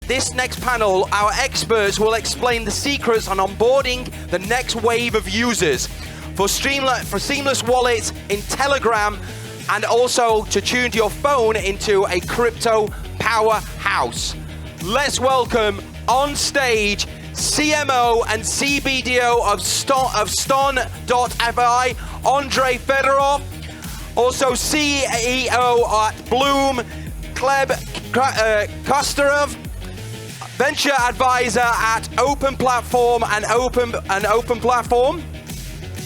this next panel, our experts will explain the secrets on onboarding the next wave of users for seamless wallets in Telegram, and also to tune your phone into a crypto powerhouse. Let's welcome on stage CMO and CBDO of Ston.fi, Andrei Fedorov, also CEO at Bloom, Gleb Kosterov, venture advisor at Open Platform and Open Platform,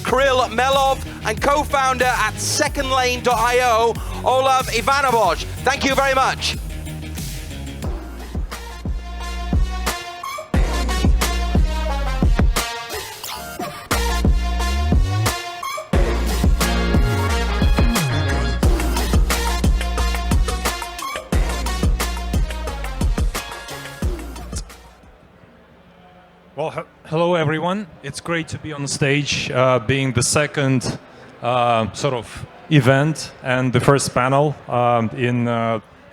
Kirill Melov, and co-founder at secondlane.io, Olav Ivanovich. Thank you very much. Well, hello everyone. It's great to be on stage, being the second sort of event and the first panel in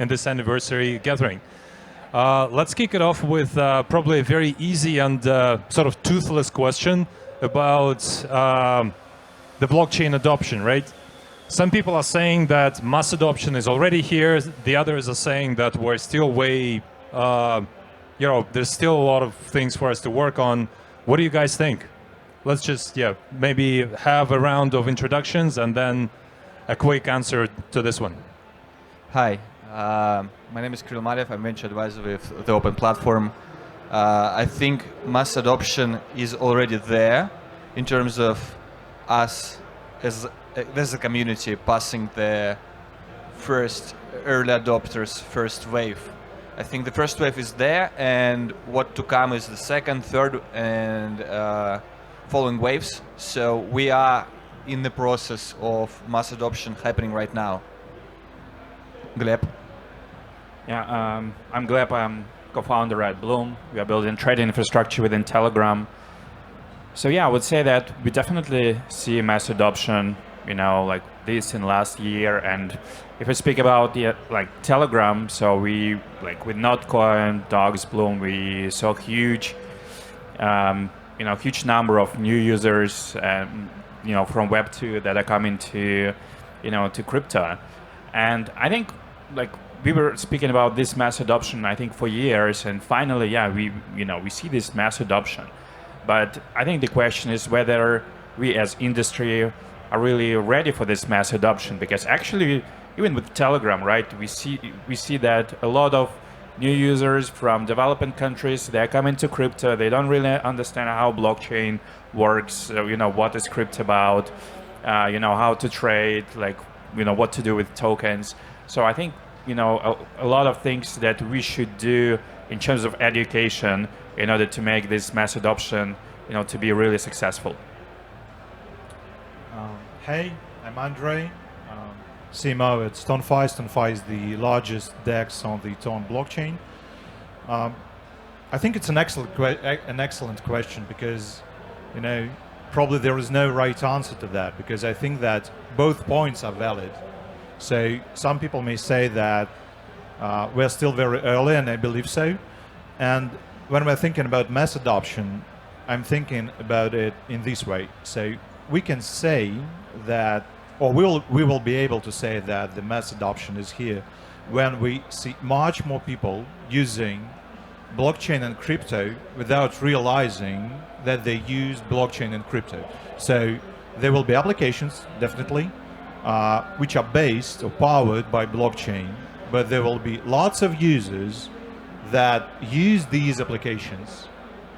this anniversary gathering. Let's kick it off with probably a very easy and sort of toothless question about the blockchain adoption, right? Some people are saying that mass adoption is already here. The others are saying that we're still way there's still a lot of things for us to work on. What do you guys think? Let's just, maybe have a round of introductions and then a quick answer to this one. Hi, my name is Kirill Melov. I'm venture advisor with the Open Platform. I think mass adoption is already there in terms of us as a community passing the first early adopters, first wave. I think the first wave is there, and what to come is the second, third, and following waves. So we are in the process of mass adoption happening right now. Gleb? Yeah, I'm Gleb. I'm co-founder at Bloom. We are building trading infrastructure within Telegram. So yeah, I would say that we definitely see mass adoption, like this in last year. And if I speak about Telegram, so we with Notcoin, Dogs, Bloom, we saw huge number of new users, from Web 2 that are coming to crypto. And I think we were speaking about this mass adoption, I think, for years, and finally, we see this mass adoption. But I think the question is whether we as industry are really ready for this mass adoption, because actually, even with Telegram, right, we see that a lot of new users from developing countries, they're coming to crypto. They don't really understand how blockchain works. So, what is crypto about? How to trade, what to do with tokens. So I think a lot of things that we should do in terms of education in order to make this mass adoption, to be really successful. Hey, I'm Andrei, CMO at Ston.fi. Ston.fi is the largest DEX on the Ton blockchain. I think it's an excellent question because, probably there is no right answer to that, because I think that both points are valid. So some people may say that we're still very early, and I believe so. And when we're thinking about mass adoption, I'm thinking about it in this way. So we can say that, or we will be able to say that the mass adoption is here when we see much more people using blockchain and crypto without realizing that they use blockchain and crypto. So there will be applications, definitely, which are based or powered by blockchain, but there will be lots of users that use these applications,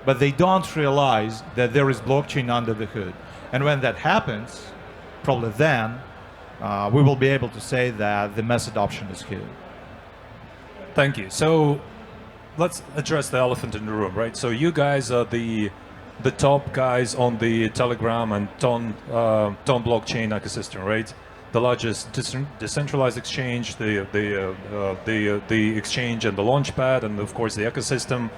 but they don't realize that there is blockchain under the hood. And when that happens, probably then we will be able to say that the mass adoption is here. Thank you. So let's address the elephant in the room, right? So you guys are the top guys on the Telegram and Ton blockchain ecosystem, right? The largest decentralized exchange, the exchange and the launchpad, and of course the ecosystem.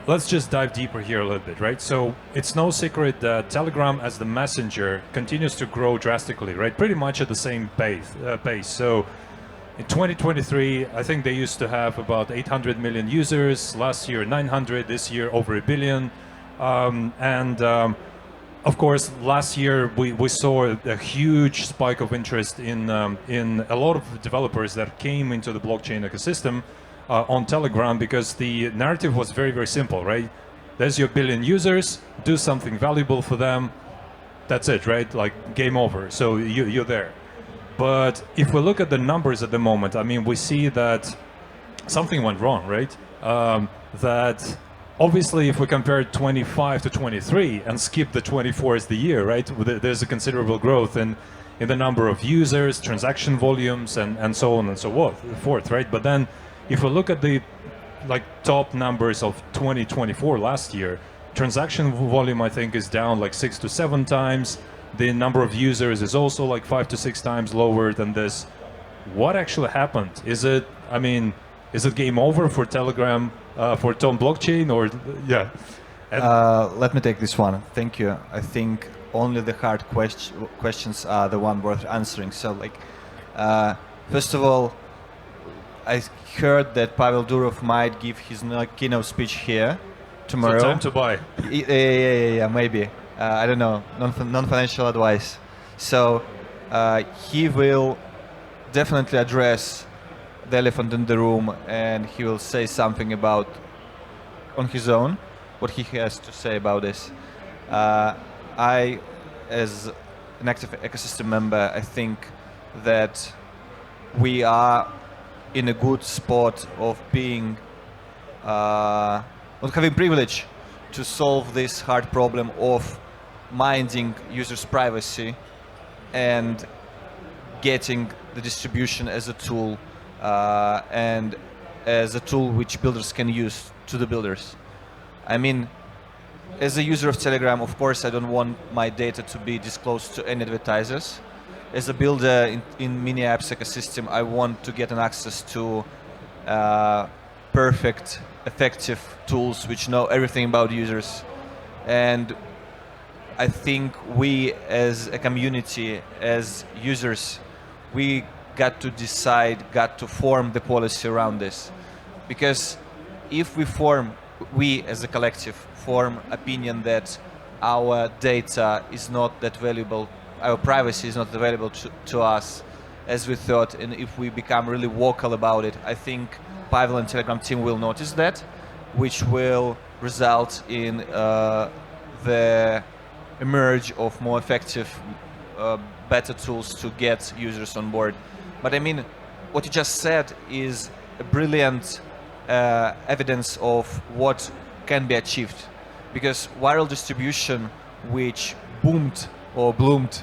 Let's just dive deeper here a little bit, right? So it's no secret that Telegram as the messenger continues to grow drastically, right? Pretty much at the same pace. So in 2023, I think they used to have about 800 million users. Last year, 900. This year, over a billion. Of course, last year we saw a huge spike of interest in a lot of developers that came into the blockchain ecosystem on Telegram, because the narrative was very, very simple, right? There's your billion users, do something valuable for them. That's it, right? Like, game over. So you're there. But if we look at the numbers at the moment, I mean, we see that something went wrong, right? That obviously, if we compare 25 to 23 and skip the 24 as the year, right? There's a considerable growth in the number of users, transaction volumes, and so on and so forth, right? But then, if we look at the top numbers of 2024 last year, transaction volume, I think, is down like 6 to 7 times. The number of users is also like 5 to 6 times lower than this. What actually happened? Is it game over for Telegram, for Tom blockchain, or yeah? Let me take this one. Thank you. I think only the hard questions are the one worth answering. So, first of all, I heard that Pavel Durov might give his keynote speech here tomorrow. So time to buy. Yeah, maybe. I don't know. Non-financial advice. So he will definitely address the elephant in the room, and he will say something about, on his own, what he has to say about this. I, as an active ecosystem member, I think that we are in a good spot of being, of having privilege to solve this hard problem of minding users' privacy and getting the distribution as a tool, and as a tool which builders can use to the builders. I mean, as a user of Telegram, of course, I don't want my data to be disclosed to any advertisers. As a builder in mini apps ecosystem, I want to get an access to perfect, effective tools which know everything about users. And I think we, as a community, as users, we got to decide, got to form the policy around this. Because if we as a collective form opinion that our data is not that valuable, our privacy is not available to us as we thought, and if we become really vocal about it, I think Pavel and Telegram team will notice that, which will result in the emerge of more effective, better tools to get users on board. But I mean, what you just said is a brilliant evidence of what can be achieved. Because viral distribution, which boomed or bloomed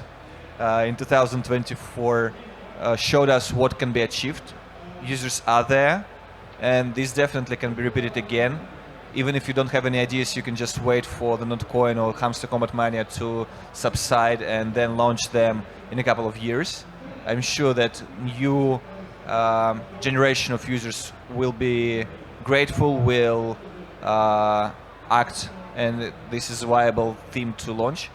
in 2024, showed us what can be achieved. Users are there, and this definitely can be repeated again. Even if you don't have any ideas, you can just wait for the Notcoin or Hamster Combat Mania to subside and then launch them in a couple of years. I'm sure that new generation of users will be grateful, will act, and this is a viable theme to launch.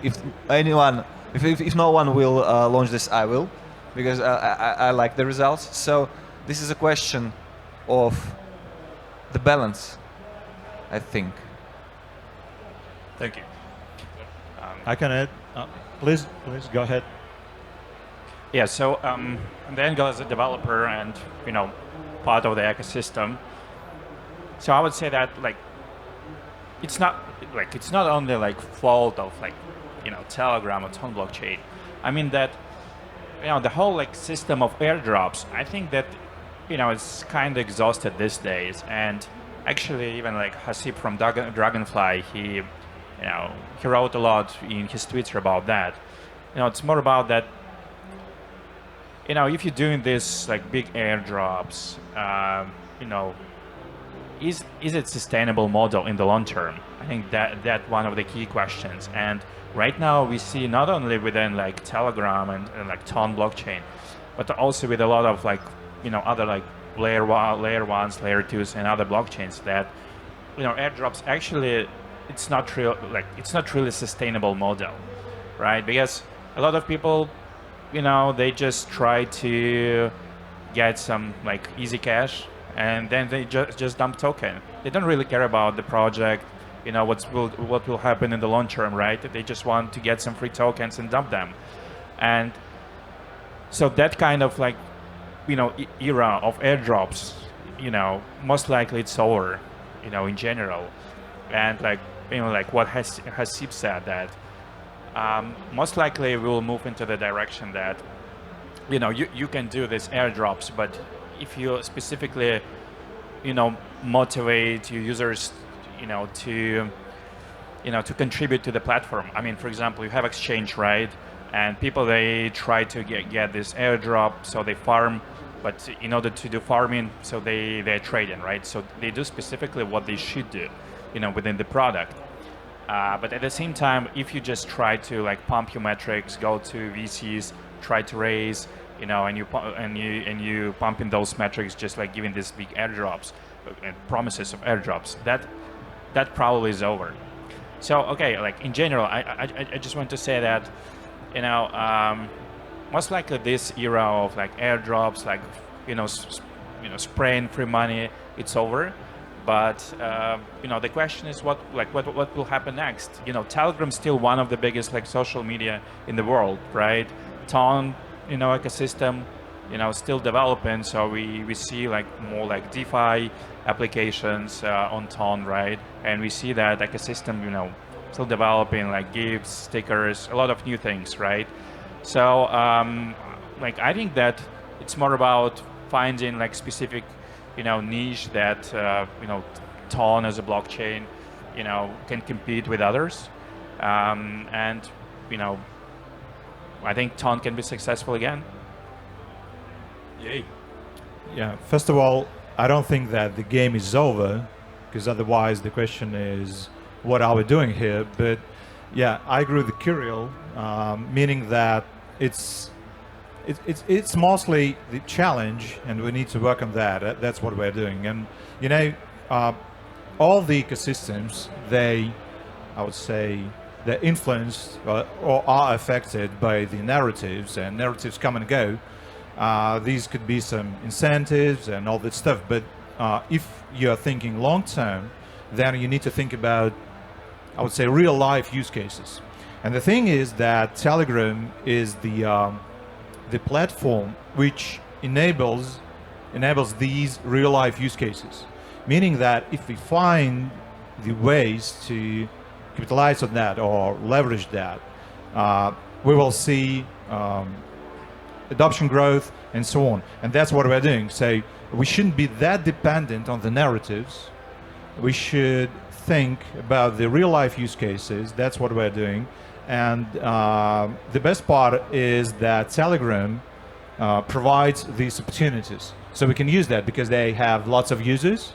If no one will launch this, I will, because I like the results. So this is a question of the balance, I think. Thank you. I can add. Please go ahead. Yeah, so the Angle is a developer and part of the ecosystem. So I would say that it's not only fault of Telegram or Ton blockchain. I mean that the whole system of airdrops. I think that it's kind of exhausted these days. And actually, even Hasib from Dragonfly, he wrote a lot in his Twitter about that. It's more about that. If you're doing this big airdrops, is it sustainable model in the long term? I think that one of the key questions. And right now we see not only within Telegram and Ton blockchain, but also with a lot of other layer 1s, layer 2s, and other blockchains that airdrops actually it's not really sustainable model, right? Because a lot of people they just try to get some like easy cash, and then they just dump token. They don't really care about the project, what will happen in the long term, right? They just want to get some free tokens and dump them. And so that kind of like, era of airdrops, most likely it's over, in general. And like, like what Hasib said, that most likely we will move into the direction that, you can do these airdrops, but if you specifically, motivate your users, to contribute to the platform. I mean, for example, you have exchange, right? And people, they try to get this airdrop, so they farm, but in order to do farming, so they're trading, right? So they do specifically what they should do, within the product. But at the same time, if you just try to like pump your metrics, go to VCs, try to raise, and you pump in those metrics, just like giving these big airdrops and promises of airdrops, that probably is over. So okay, like in general, I just want to say that, most likely this era of like airdrops, like spraying free money, it's over. But the question is what will happen next? Telegram's still one of the biggest like social media in the world, right? Ton, ecosystem, still developing. So we see like more like DeFi applications on Ton, right? And we see that ecosystem, still developing, like gifts, stickers, a lot of new things, right? So like I think that it's more about finding like specific niche that Ton as a blockchain can compete with others, and I think Ton can be successful again. Yay. Yeah, first of all, I don't think that the game is over, because otherwise the question is, what are we doing here? But yeah, I agree with Kirill, meaning that it's mostly the challenge, and we need to work on that. That's what we're doing. And all the ecosystems, I would say, they're influenced or are affected by the narratives, and narratives come and go. These could be some incentives and all that stuff. But if you're thinking long term, then you need to think about, I would say, real life use cases. And the thing is that Telegram is the platform which enables these real life use cases, meaning that if we find the ways to capitalize on that or leverage that, we will see adoption growth and so on. And that's what we're doing. So we shouldn't be that dependent on the narratives. We should think about the real life use cases. That's what we're doing. And the best part is that Telegram provides these opportunities. So we can use that because they have lots of users.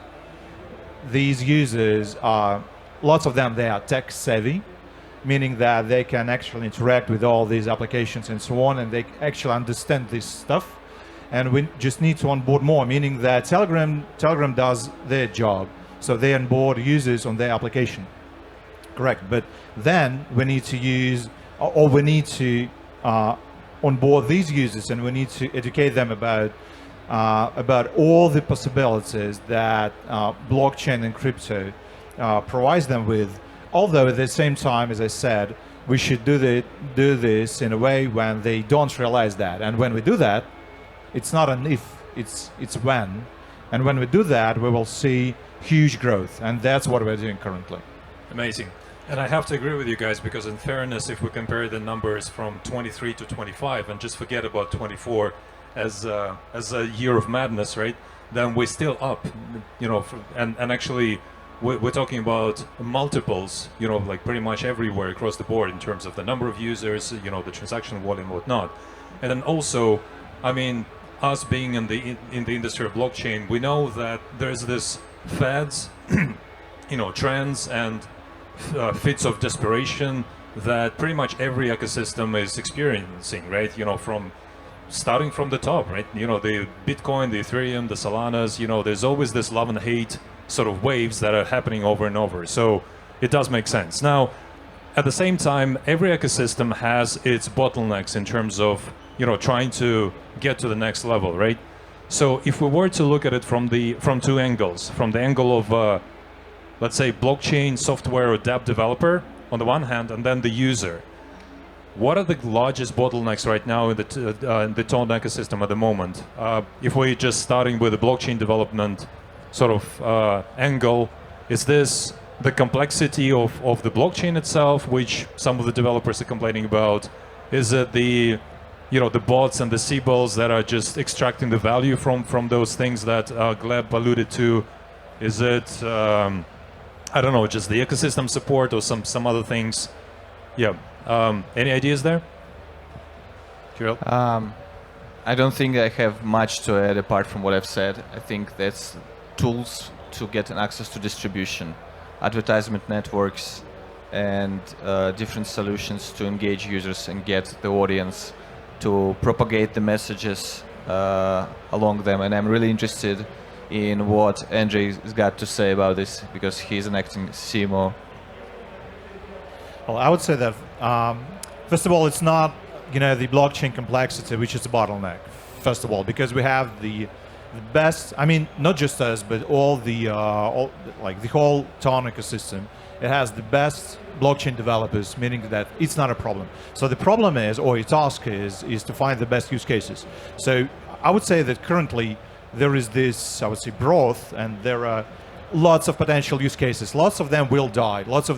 These users are, lots of them, they are tech savvy, meaning that they can actually interact with all these applications and so on, and they actually understand this stuff. And we just need to onboard more, meaning that Telegram does their job. So they onboard users on their application. Correct, but then we need to use, or we need to onboard these users, and we need to educate them about all the possibilities that blockchain and crypto provides them with. Although at the same time, as I said, we should do this in a way when they don't realize that. And when we do that, it's not an if, it's when. And when we do that, we will see huge growth, and that's what we're doing currently. Amazing. And I have to agree with you guys, because in fairness, if we compare the numbers from 23 to 25 and just forget about 24 as a year of madness, right? Then we're still up, and actually we're talking about multiples, like pretty much everywhere across the board in terms of the number of users, the transaction volume, whatnot. And then also, I mean, us being in the industry of blockchain, we know that there's this fads, trends and fits of desperation that pretty much every ecosystem is experiencing, right? From starting from the top, right? The Bitcoin, the Ethereum, the Solanas, there's always this love and hate sort of waves that are happening over and over. So it does make sense. Now, at the same time, every ecosystem has its bottlenecks in terms of, trying to get to the next level, right? So if we were to look at it from two angles, from the angle of let's say blockchain software or dApp developer on the one hand, and then the user, what are the largest bottlenecks right now in the Tone ecosystem at the moment? If we're just starting with the blockchain development sort of angle, is this the complexity of the blockchain itself, which some of the developers are complaining about? Is it the the bots and the symbols that are just extracting the value from those things that Gleb alluded to? Is it I don't know, just the ecosystem support or some other things? Yeah. Any ideas there? Kirill? I don't think I have much to add apart from what I've said. I think that's tools to get an access to distribution, advertisement networks, and different solutions to engage users and get the audience to propagate the messages along them. And I'm really interested in what Andrei has got to say about this, because he's an acting CMO. Well, I would say that first of all, it's not the blockchain complexity which is a bottleneck. First of all, because we have the best. I mean, not just us, but all the whole Tone ecosystem. It has the best blockchain developers, meaning that it's not a problem. So the problem is, or your task is to find the best use cases. So I would say that currently there is this, I would say, growth, and there are lots of potential use cases. Lots of them will die. Lots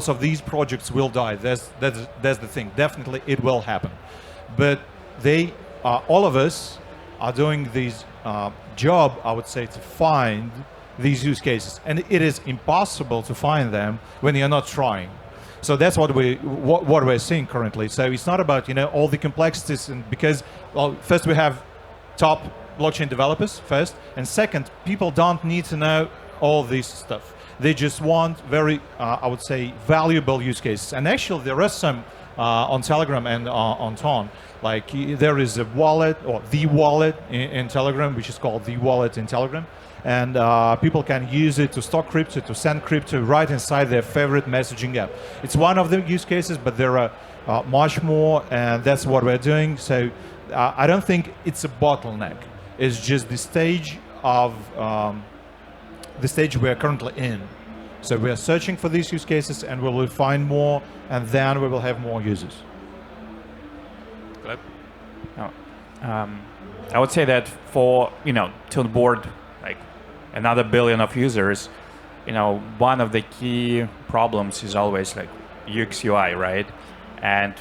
of these projects will die. That's the thing. Definitely, it will happen. But all of us are doing this job, I would say, to find these use cases, and it is impossible to find them when you're not trying. So that's what we're seeing currently. So it's not about all the complexities, and because first we have top blockchain developers first, and second, people don't need to know all this stuff. They just want very, I would say, valuable use cases. And actually, there are some on Telegram and on Tone. Like there is a wallet, or the wallet in Telegram, which is called the wallet in Telegram. And people can use it to store crypto, to send crypto right inside their favorite messaging app. It's one of the use cases, but there are much more, and that's what we're doing. So I don't think it's a bottleneck. It's just the stage of the stage we're currently in. So we are searching for these use cases, and we will find more, and then we will have more users. I would say that for to onboard like another billion of users, one of the key problems is always like UX UI, right? And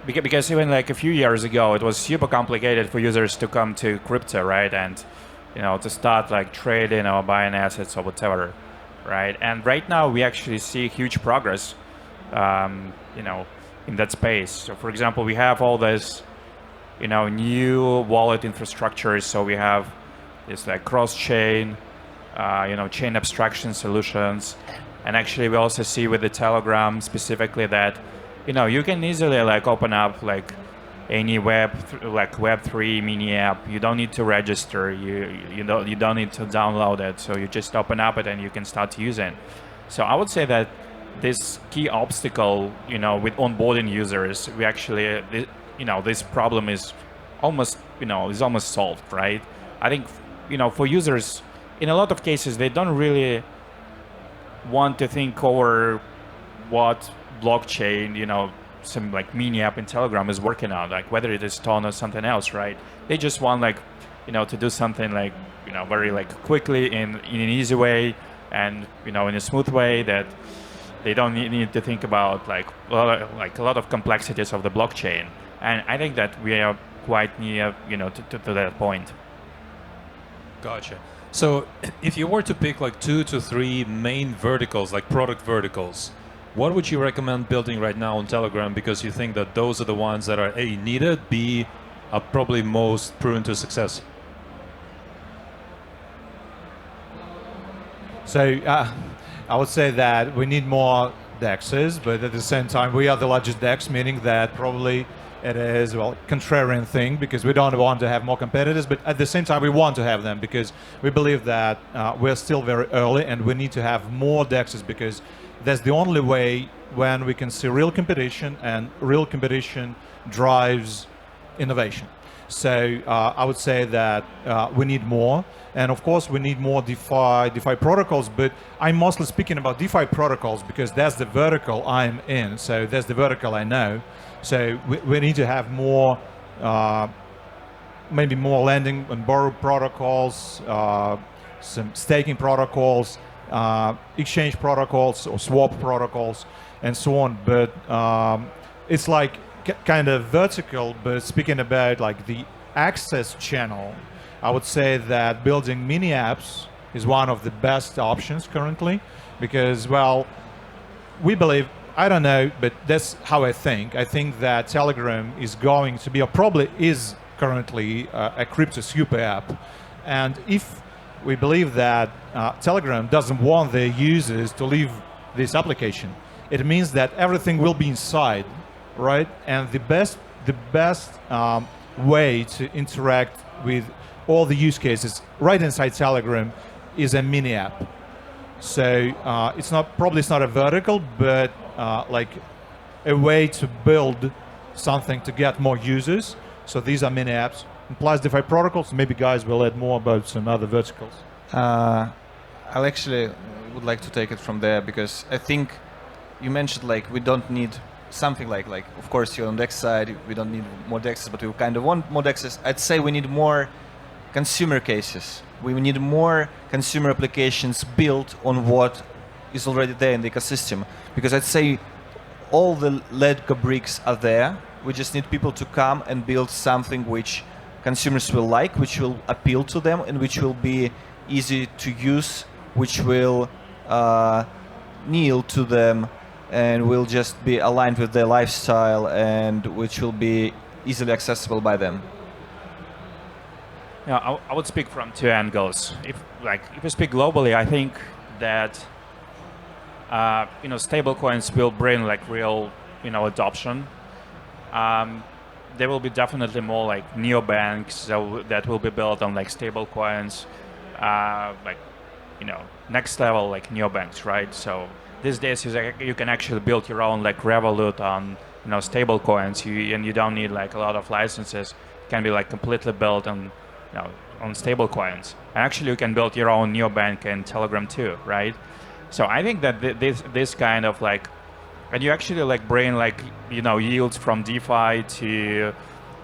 because even like a few years ago, it was super complicated for users to come to crypto, right? And to start like trading or buying assets or whatever, right? And right now we actually see huge progress, in that space. So for example, we have all this, new wallet infrastructures. So we have this like cross-chain, chain abstraction solutions. And actually we also see with the Telegram specifically that, you can easily like open up like any Web3 mini app. You don't need to register. You don't need to download it. So you just open up it and you can start using. So I would say that this key obstacle, with onboarding users, we actually, this problem is almost solved, right? I think, for users, in a lot of cases, they don't really want to think over what blockchain, some like mini app in Telegram is working on, like whether it is Tone or something else, right? They just want to do something like, very like quickly in an easy way and, in a smooth way that they don't need to think about like a lot of complexities of the blockchain. And I think that we are quite near, to that point. Gotcha. So if you were to pick like 2 to 3 main verticals, like product verticals, what would you recommend building right now on Telegram? Because you think that those are the ones that are A, needed, B, are probably most proven to success. So I would say that we need more DEXs, but at the same time, we are the largest DEX, meaning that probably it is, contrarian thing, because we don't want to have more competitors, but at the same time, we want to have them, because we believe that we're still very early, and we need to have more DEXs, because that's the only way when we can see real competition, and real competition drives innovation. So I would say that we need more, and of course we need more DeFi protocols. But I'm mostly speaking about DeFi protocols because that's the vertical I'm in. So that's the vertical I know. So we need to have more, maybe more lending and borrow protocols, some staking protocols, exchange protocols or swap protocols, and so on. But it's like kind of vertical. But speaking about like the access channel, I would say that building mini apps is one of the best options currently, because, well, we believe, I don't know, but that's how I think. I think that Telegram is going to be, or probably is currently, a crypto super app. And if we believe that Telegram doesn't want their users to leave this application, it means that everything will be inside, right? And the best way to interact with all the use cases right inside Telegram is a mini app. So it's not a vertical, but like a way to build something to get more users. So these are mini apps. And plus DeFi protocols, maybe guys will add more about some other verticals. I'll actually would like to take it from there, because I think you mentioned like we don't need something like of course you're on DEX side, we don't need more DEXs, but we kind of want more DEXs. I'd say we need more consumer cases. We need more consumer applications built on what is already there in the ecosystem, because I'd say all the Lego bricks are there. We just need people to come and build something which consumers will like, which will appeal to them, and which will be easy to use, which will kneel to them, and will just be aligned with their lifestyle, and which will be easily accessible by them. Yeah, I would speak from two angles. If we speak globally, I think that stablecoins will bring like real adoption. There will be definitely more like neobanks that will be built on like stablecoins, next level like neobanks, right? So these days you can actually build your own like Revolut on stablecoins, and you don't need like a lot of licenses. It can be like completely built on stablecoins. And actually you can build your own neobank in Telegram too, right? So I think that this kind of like, and you actually like bring like yields from DeFi to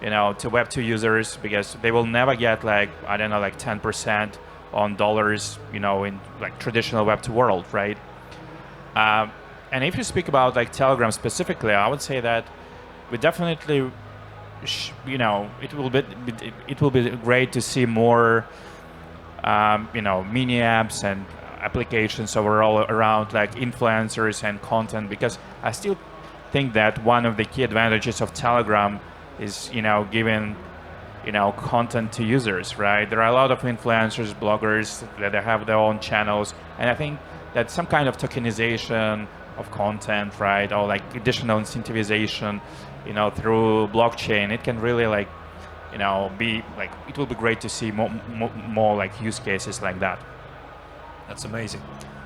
to Web2 users, because they will never get like 10% on dollars in like traditional Web2 world, right? And if you speak about like Telegram specifically, I would say that we definitely it will be great to see more mini apps and applications overall around like influencers and content, because I still think that one of the key advantages of Telegram is giving content to users, right? There are a lot of influencers, bloggers that have their own channels, and I think that some kind of tokenization of content, right, or like additional incentivization through blockchain, it can really like be like, it will be great to see more like use cases like that. That's amazing.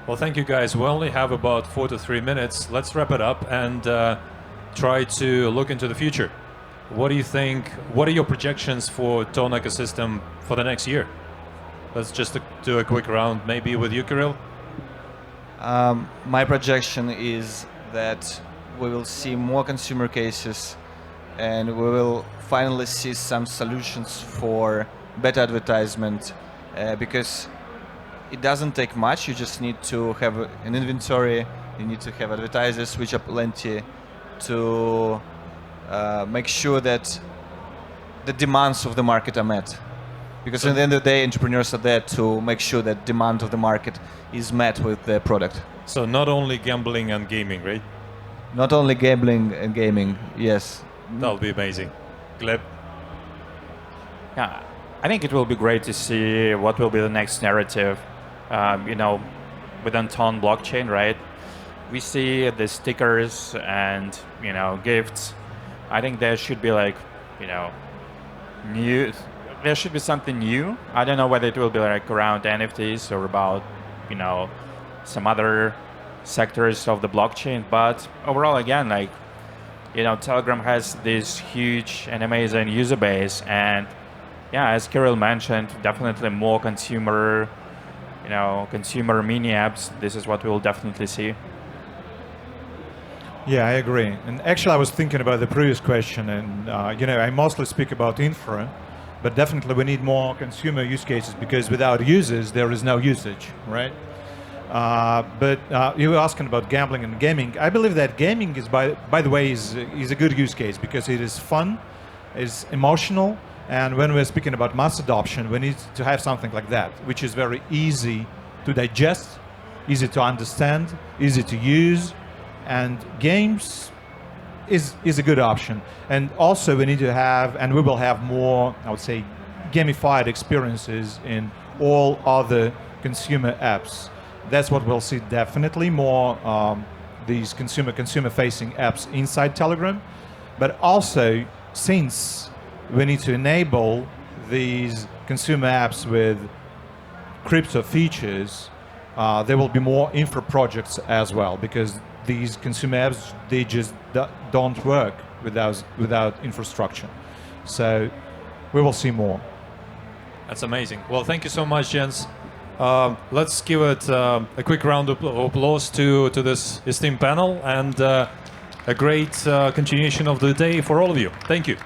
Well, thank you guys. We only have about 4 to 3 minutes. Let's wrap it up and try to look into the future. What do you think? What are your projections for Tone ecosystem for the next year? Let's just do a quick round, maybe with you, Kirill. My projection is that we will see more consumer cases, and we will finally see some solutions for better advertisement, because it doesn't take much. You just need to have an inventory, you need to have advertisers, which are plenty, to make sure that the demands of the market are met. Because at the end of the day, entrepreneurs are there to make sure that demand of the market is met with the product. So not only gambling and gaming, right? Not only gambling and gaming, yes. That'll be amazing. Gleb? Yeah, I think it will be great to see what will be the next narrative, within Ton blockchain, right? We see the stickers and, gifts. I think there should be like, new. There should be something new. I don't know whether it will be like around NFTs or about, some other sectors of the blockchain. But overall, again, like Telegram has this huge and amazing user base, and yeah, as Kirill mentioned, definitely more consumer mini apps. This is what we will definitely see. Yeah, I agree. And actually, I was thinking about the previous question, and I mostly speak about infra, but definitely we need more consumer use cases, because without users, there is no usage, right? But you were asking about gambling and gaming. I believe that gaming is, by the way, is a good use case because it is fun, is emotional, and when we're speaking about mass adoption, we need to have something like that, which is very easy to digest, easy to understand, easy to use, and games is a good option. And also we need to have, and we will have more, I would say, gamified experiences in all other consumer apps. That's what we'll see, definitely more these consumer-facing apps inside Telegram. But also, since we need to enable these consumer apps with crypto features, there will be more infra projects as well, because these consumer apps, they just don't work without infrastructure. So we will see more. That's amazing. Well, thank you so much, Jens. Let's give it a quick round of applause to this esteemed panel, and a great continuation of the day for all of you. Thank you.